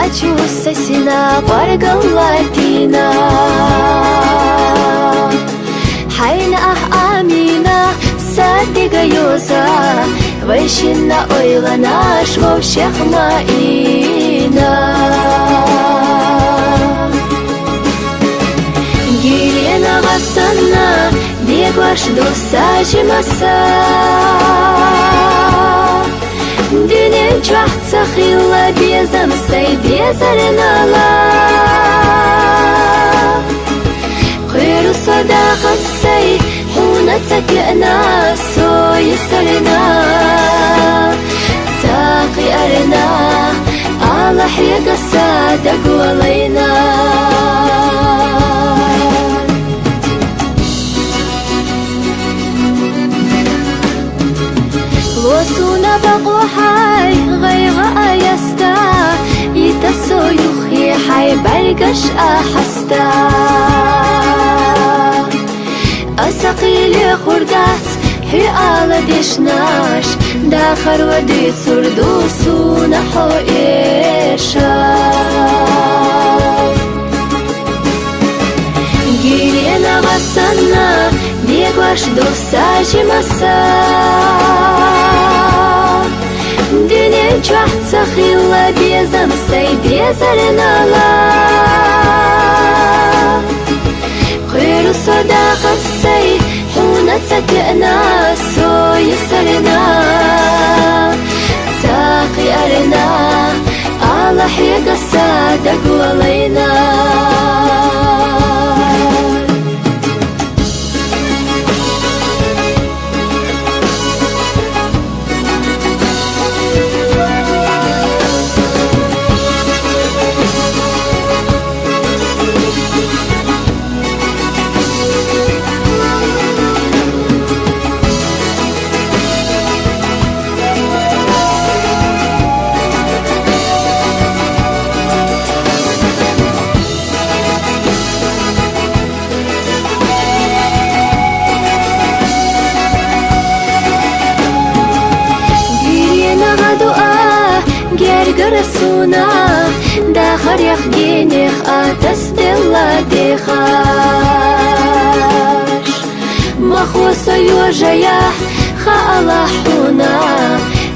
أجوسسنا برقلتنا حين أمينا صدق يوزا ويشنا أيلنا شو شيخ ماينا جيلنا غصنا بيقوش دوساجي مسا دنيا جحت سخيلة بيزم سي بيزرنا لا خير صداقة سي حونا تكئنا سوي سرنا ساقي أرنا على حيق الصادق ولينا وصونا بقوحاي غيغ أيستا يتسو يخي حي برقش أحستا أسقيلي خردات حي آلا ديشناش داخر وديت سردوسونا حوئيشا جيلينا غصنا بيقوش دوساجي مسا دنيا جحت سخيلة بيزم سي بيزرنا لا خير صداقة سي حونا تكئنا سوي سرنا ساقي أرنا على حيق الصادق ولينا قرسونا داخر يخجينيخ أتستلا ديخاش مخوص يوجيح خالحونا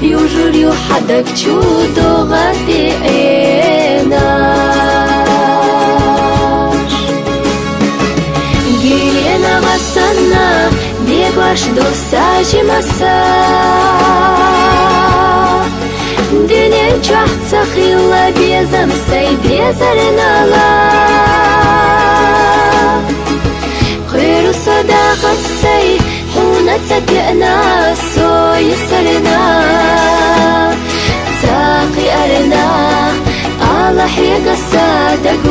يوجر يوحدك تشودو غدي عيناش جيلينا غسنا بيقوش دوساجي مسا دنيا جحت سخيلة بيزم سي بيزرنا لا خير صداقة سي حونا تكئنا سوي سرنا ساقي أرنا على حيق الصادق